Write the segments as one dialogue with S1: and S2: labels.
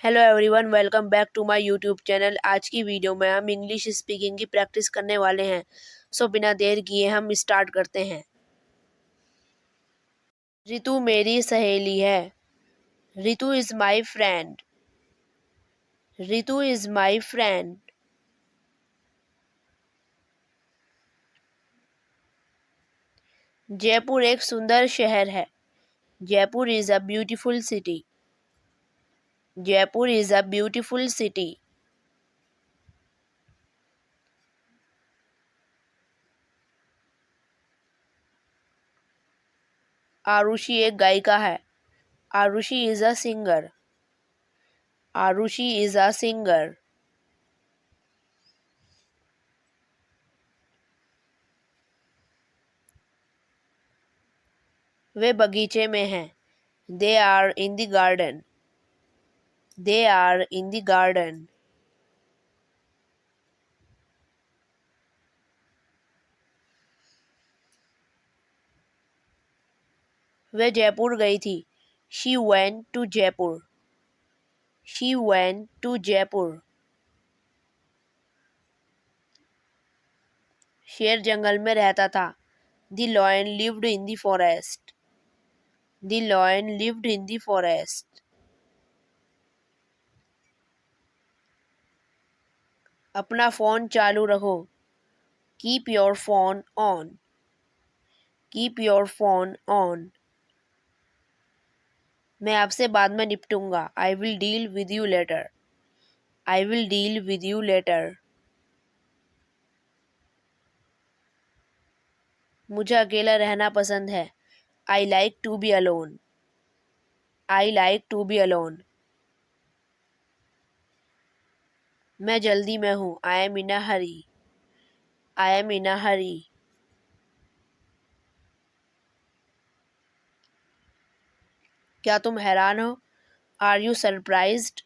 S1: Hello everyone, welcome back to my YouTube channel. आज की video में हम इंग्लिश स्पीकिंग की प्रैक्टिस करने वाले हैं। सो बिना देर किए हम स्टार्ट करते हैं। रितु मेरी सहेली है। Ritu is my friend. Ritu is my friend. Jaipur एक सुंदर शहर है। Jaipur is a beautiful city. Jaipur is a beautiful city. Arushi एक गायिका है। Arushi is a singer. Arushi is a singer. वे बगीचे में हैं। They are in the garden. They are in the garden. वह जयपुर गई थी। She went to Jaipur. She went to Jaipur. शेर जंगल में रहता था। The lion lived in the forest. The lion lived in the forest. अपना फोन चालू रखो। Keep your phone on. Keep your phone on. मैं आपसे बाद में निपटूंगा। I will deal with you later. I will deal with you later. मुझे अकेला रहना पसंद है। I like to be alone. I like to be alone. मैं जल्दी में हूँ। I am in a hurry. I am in a हरी। क्या तुम हैरान हो? Are you surprised?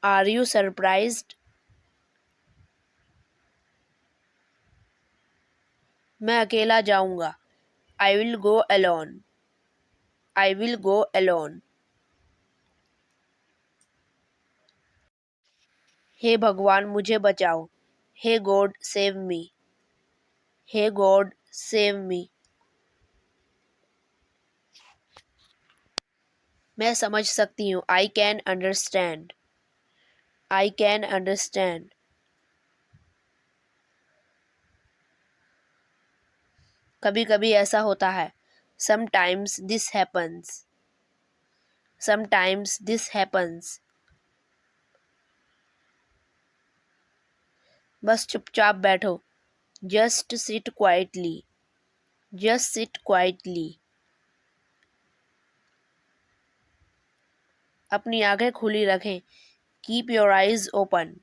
S1: Are you surprised? मैं अकेला जाऊंगा। I will go alone. I will go alone. हे भगवान मुझे बचाओ। Hey God save me. Hey God save me. मैं समझ सकती हूँ। I can understand. I can understand. कभी कभी ऐसा होता है। Sometimes this happens. Sometimes this happens. बस चुपचाप बैठो। Just sit quietly. Just sit quietly. अपनी आंखें खुली रखें। Keep your eyes open.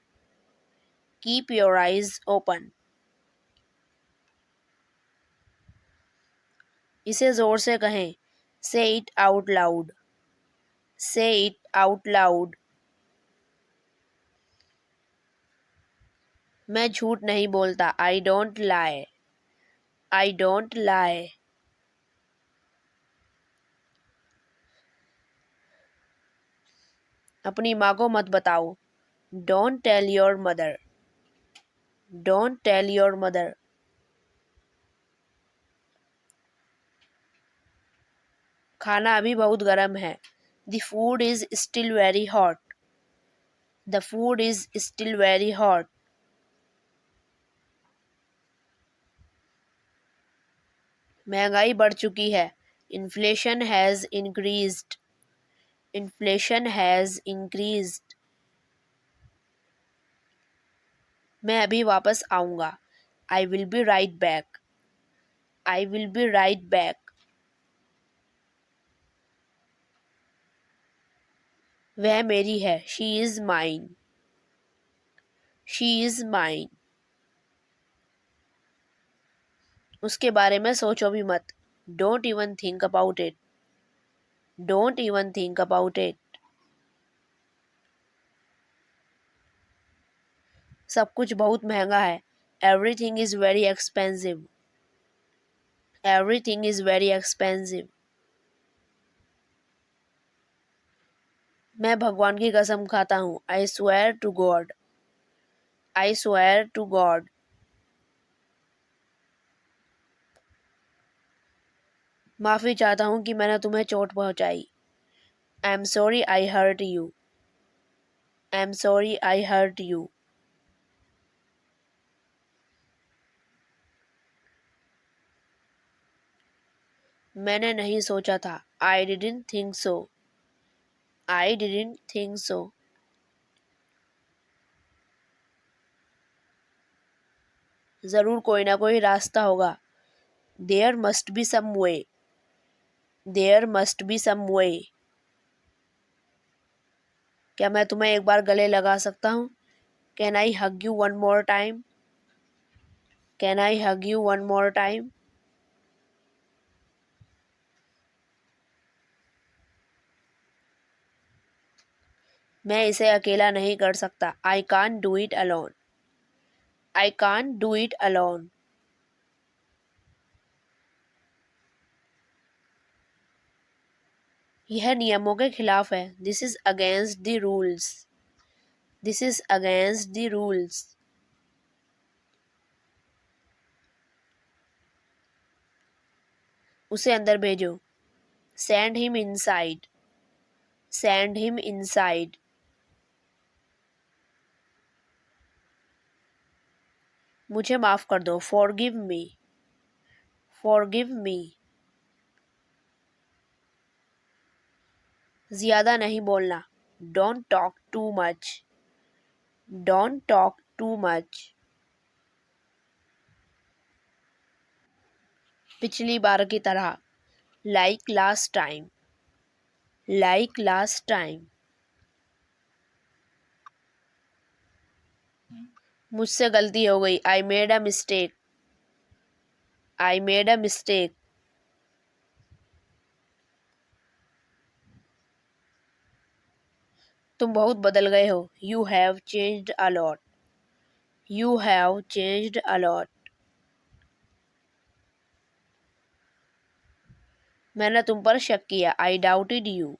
S1: Keep your eyes open. इसे जोर से कहें। Say it out loud. Say it out loud. मैं झूठ नहीं बोलता। I don't lie. I don't lie. अपनी माँ को मत बताओ। Don't tell your mother. Don't tell your mother. खाना अभी बहुत गर्म है। The food is still very hot. The food is still very hot. महंगाई बढ़ चुकी है। Inflation has increased. Inflation has increased. मैं अभी वापस आऊँगा। I will be right back. I will be right back. वह मेरी है। She is mine. She is mine. उसके बारे में सोचो भी मत। Don't even think about it. Don't even think about it. सब कुछ बहुत महंगा है। Everything is very expensive. Everything is very expensive. मैं भगवान की कसम खाता हूँ। I swear to God. I swear to God. माफ़ी चाहता हूँ कि मैंने तुम्हें चोट पहुँचाई। I am sorry I hurt you. I am sorry I hurt you. मैंने नहीं सोचा था। I didn't think so. I didn't think so. ज़रूर कोई ना कोई रास्ता होगा। There must be some way. There must be some way. क्या मैं तुम्हें एक बार गले लगा सकता हूँ? Can I hug you one more time? Can I hug you one more time? मैं इसे अकेला नहीं कर सकता। आई can do it alone. I can do it alone. यह नियमों के खिलाफ है। This is against the rules. This is against the rules. उसे अंदर भेजो। Send him inside. Send him inside. मुझे माफ कर दो। Forgive me. Forgive me. ज्यादा नहीं बोलना। Don't talk too much. Don't talk too much. पिछली बार की तरह। Like last time. Like last time. मुझसे गलती हो गई। I made a mistake. I made a mistake. तुम बहुत बदल गए हो। You have changed a lot. You have changed a lot. मैंने तुम पर शक किया। I doubted you.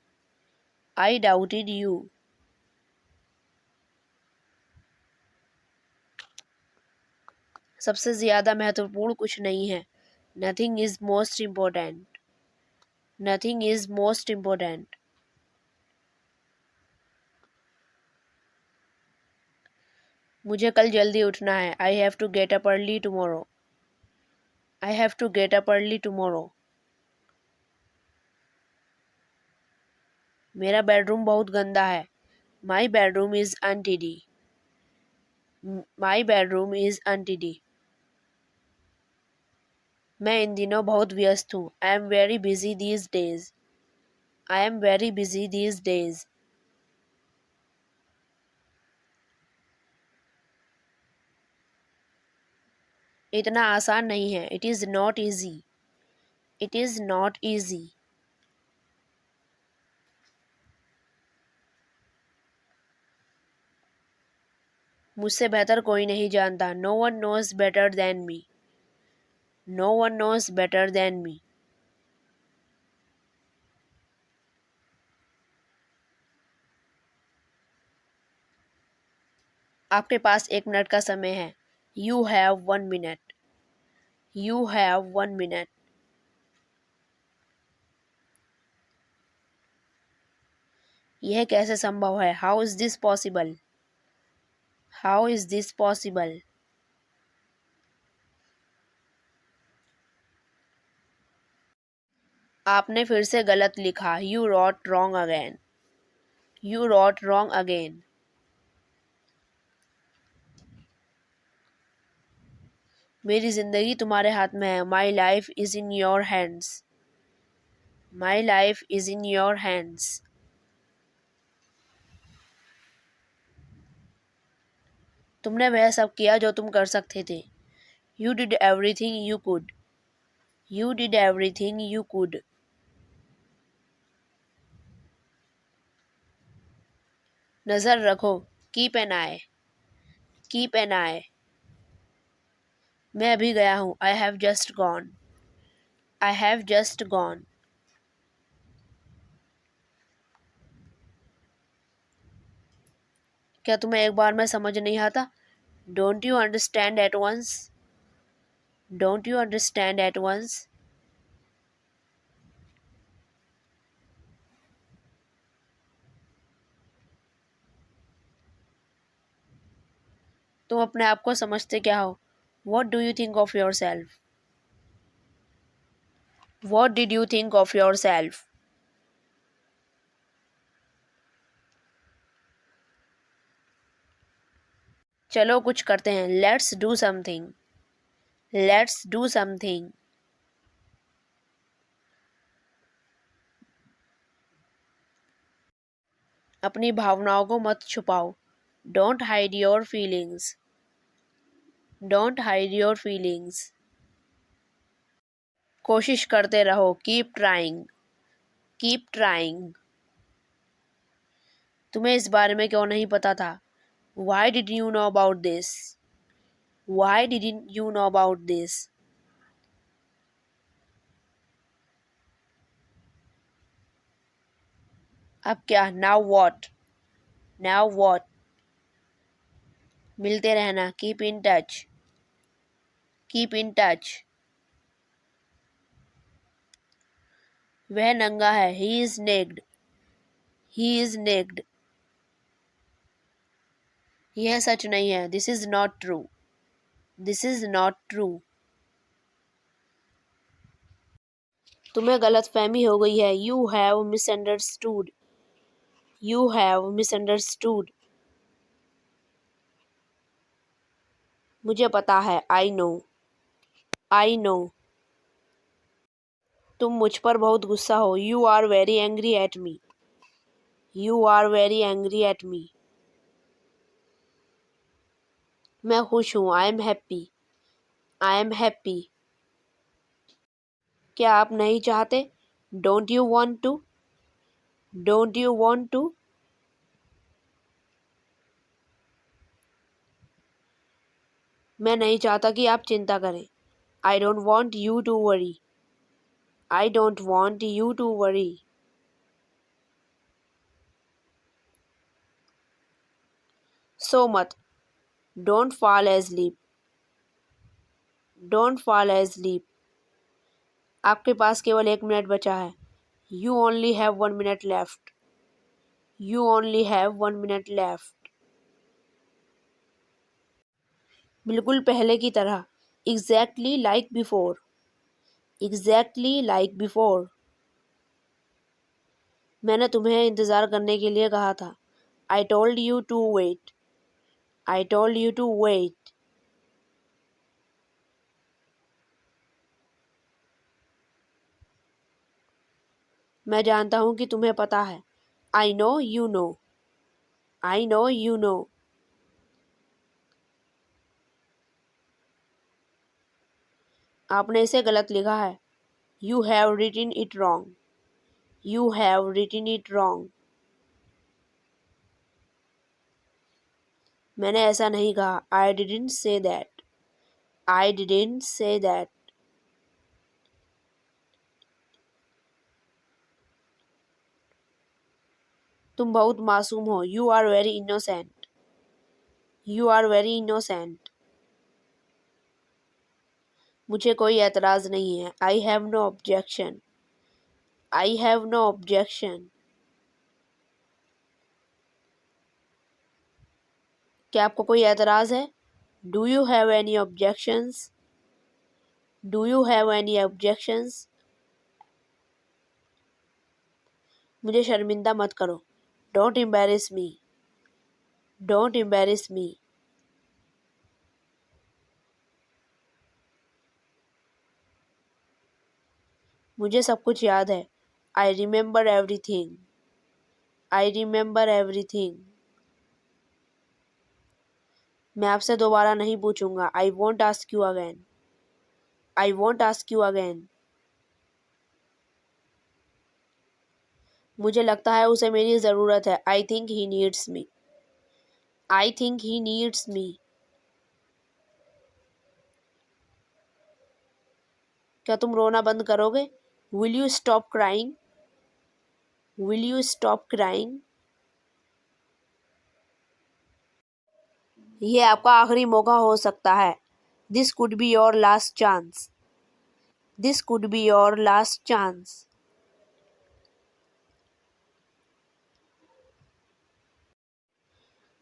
S1: I doubted you. सबसे ज्यादा महत्वपूर्ण कुछ नहीं है। Nothing is most important. Nothing is most important. मुझे कल जल्दी उठना है। I have to get up early tomorrow. I have to get up early tomorrow. मेरा बेडरूम बहुत गंदा है। माई bedroom is untidy. My bedroom is untidy. मैं इन दिनों बहुत व्यस्त हूँ। I am very busy these days. I am very busy these days. इतना आसान नहीं है। It is not easy. It is not easy. मुझसे बेहतर कोई नहीं जानता। No one knows better than me. No one knows better than me. आपके पास 1 मिनट का समय है। You have 1 minute. You have 1 minute. यह कैसे संभव है? How is this possible? How is this possible? आपने फिर से गलत लिखा। You wrote wrong again. You wrote wrong again. मेरी जिंदगी तुम्हारे हाथ में है। My life is in your hands. My life is in your hands. तुमने वह सब किया जो तुम कर सकते थे। You did everything you could. You did everything you could. नजर रखो। Keep an eye. Keep an eye. मैं अभी गया हूँ। I have just gone. I have just gone. क्या तुम्हें एक बार में समझ नहीं आता? Don't you understand at once? Don't you understand at once? तुम अपने आप को समझते क्या हो? What do you think of yourself? What did you think of yourself? चलो कुछ करते हैं। Let's do something. Let's do something. अपनी भावनाओं को मत छुपाओ। Don't hide your feelings. Don't hide your feelings. कोशिश करते रहो। Keep trying. Keep trying. तुम्हें इस बारे में क्यों नहीं पता था? Why did you know about this? Why didn't you know about this? अब क्या? Now what? Now what? मिलते रहना। Keep in touch. Keep in touch. वह नंगा है। He is naked. He is naked. यह सच नहीं है। This is not true. This is not true. तुम्हें गलतफहमी हो गई है। You have misunderstood. You have misunderstood. मुझे पता है। I know. I know. तुम मुझ पर बहुत गुस्सा हो। You are very angry at me. You are very angry at me. मैं खुश हूँ। I am happy. I am happy. क्या आप नहीं चाहते? Don't you want to? Don't you want to? मैं नहीं चाहता कि आप चिंता करें। I don't want you to worry. I don't want you to worry. सो मत। Don't fall asleep. Don't fall asleep. आपके पास केवल 1 मिनट बचा है। You only have 1 minute left. You only have 1 minute left. बिल्कुल पहले की तरह। Exactly like before. Exactly like before. मैंने तुम्हें इंतज़ार करने के लिए कहा था। I told you to wait. I told you to wait. मैं जानता हूँ कि तुम्हें पता है। I know you know. I know you know. आपने इसे गलत लिखा है। You have written it wrong. You have written it wrong. मैंने ऐसा नहीं कहा। I didn't say that. I didn't say that. तुम बहुत मासूम हो। You are very innocent. You are very innocent. मुझे कोई एतराज़ नहीं है। I have no objection. I have no objection. क्या आपको कोई एतराज़ है? Do you have any objections? Do you have any objections? मुझे शर्मिंदा मत करो। Don't embarrass me. Don't embarrass me. मुझे सब कुछ याद है। I remember everything. I remember everything. मैं आपसे दोबारा नहीं पूछूंगा। I won't ask you again. I won't ask you again. मुझे लगता है उसे मेरी ज़रूरत है। I think he needs me. I think he needs me. क्या तुम रोना बंद करोगे? Will you stop crying? Will you stop crying? ये आपका आखिरी मौका हो सकता है। This could be your last chance. This could be your last chance.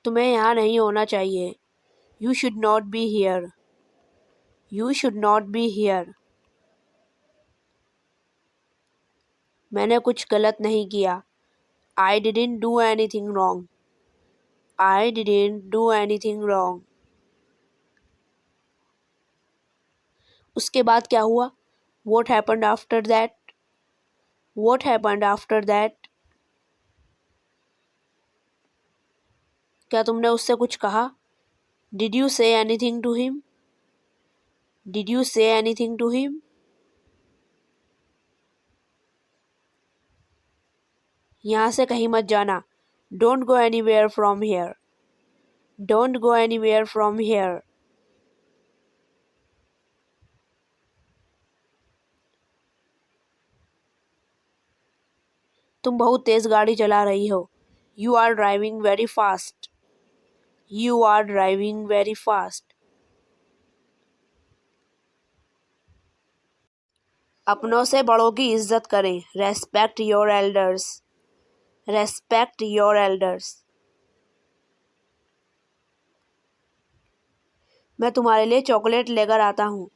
S1: तुम्हें यहाँ नहीं होना चाहिए। You should not be here. You should not be here. मैंने कुछ गलत नहीं किया। I didn't do anything wrong. I didn't do anything wrong. उसके बाद क्या हुआ? What happened after that? What happened after that? क्या तुमने उससे कुछ कहा? Did you say anything to him? Did you say anything to him? यहाँ से कहीं मत जाना। Don't go anywhere from here. Don't go anywhere from here. तुम बहुत तेज गाड़ी चला रही हो। You are driving very fast. You are driving very fast. अपनों से बड़ों की इज्जत करें। Respect your elders. Respect your elders. मैं तुम्हारे लिए चॉकलेट लेकर आता हूँ।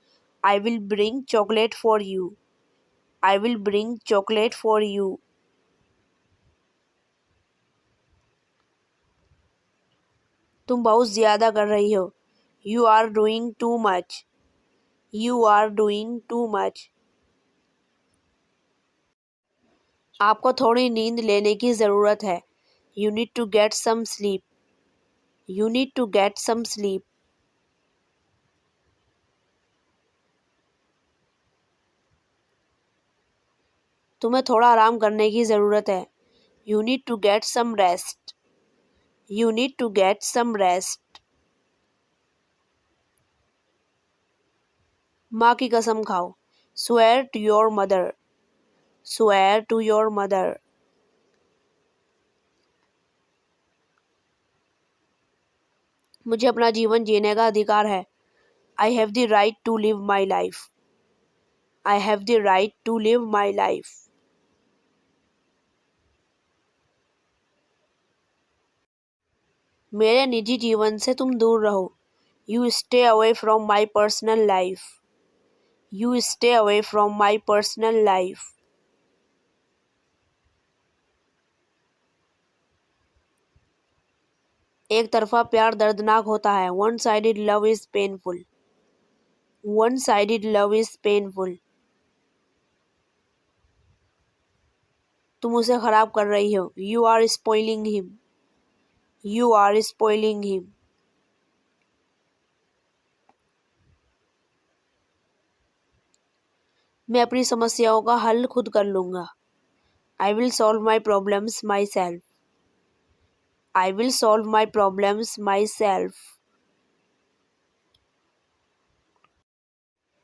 S1: I will bring chocolate for you. I will bring chocolate for you. तुम बहुत ज़्यादा कर रही हो। You are doing too much. You are doing too much. आपको थोड़ी नींद लेने की ज़रूरत है। You need to get some sleep. You need to get some sleep. तुम्हें थोड़ा आराम करने की ज़रूरत है। You need to get some rest. You need to get some rest. माँ की कसम खाओ। Swear to your mother. Swear to your mother. मुझे अपना जीवन जीने का अधिकार है। I have the right to live my life. I have the right to live my life. मेरे निजी जीवन से तुम दूर रहो। You stay away from my personal life. You stay away from my personal life. एक तरफा प्यार दर्दनाक होता है। One sided love is painful. One sided love is painful. तुम उसे खराब कर रही हो। You are spoiling him. You are spoiling him. मैं अपनी समस्याओं का हल खुद कर लूँगा। I will solve my problems myself. I will solve my problems myself.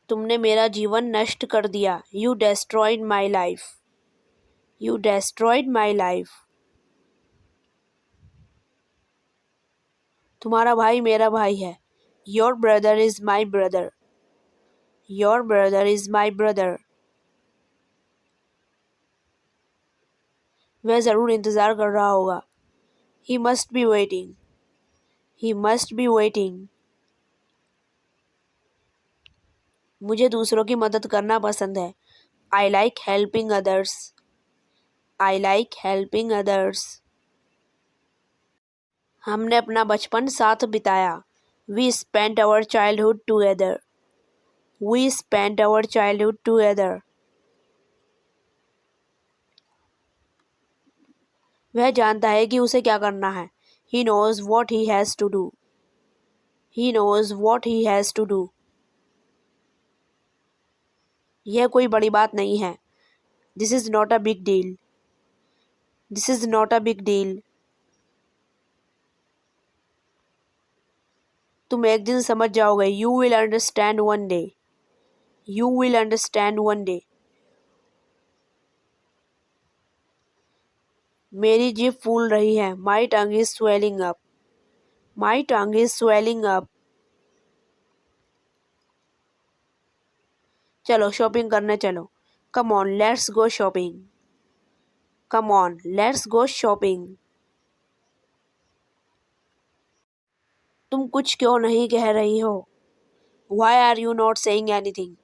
S1: तुमने मेरा जीवन नष्ट कर दिया। You destroyed my life. You destroyed my life. तुम्हारा भाई मेरा भाई है। Your brother is my brother. Your brother is my brother. वह ज़रूर इंतज़ार कर रहा होगा। He must be waiting. He must be waiting. मुझे दूसरों की मदद करना पसंद है। I like helping others. I like helping others. हमने अपना बचपन साथ बिताया। We spent our childhood together. We spent our childhood together. वह जानता है कि उसे क्या करना है। He knows what he has to do. He knows what he has to do. यह कोई बड़ी बात नहीं है। This is not a big deal. This is not a big deal. तुम एक दिन समझ जाओगे। You will understand one day. You will understand one day. मेरी जीभ फूल रही है। My tongue is swelling up. My tongue is swelling up. चलो शॉपिंग करने चलो. Come on, let's go shopping. Come on, let's go shopping. तुम कुछ क्यों नहीं कह रही हो? Why are you not saying anything?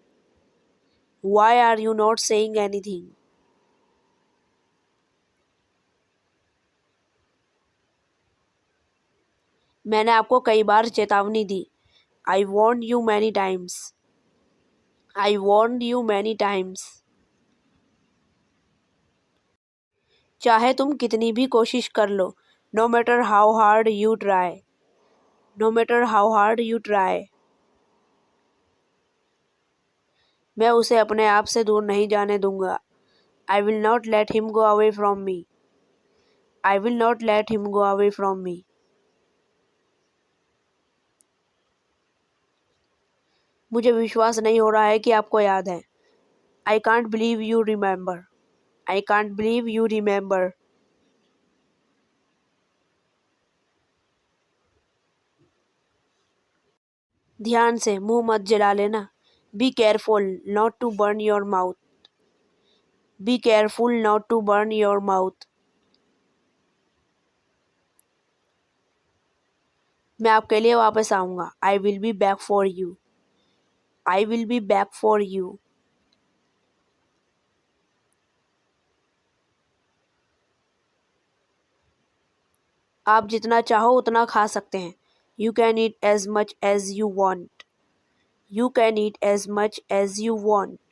S1: Why are you not saying anything? मैंने आपको कई बार चेतावनी दी. I warned you many times. I warned you many times. चाहे तुम कितनी भी कोशिश कर लो. No matter how hard you try. No matter how hard you try. मैं उसे अपने आप से दूर नहीं जाने दूंगा. I will not let him go away from me. I will not let him go away from me. मुझे विश्वास नहीं हो रहा है कि आपको याद है. I can't believe you remember. I can't believe you remember. ध्यान से मुंह मत जला लेना. Be careful not to burn your mouth. Be careful not to burn your mouth. मैं आपके लिए वापस आऊँगा. I will be back for you. I will be back for you. आप जितना चाहो उतना खा सकते हैं. You can eat as much as you want. You can eat as much as you want.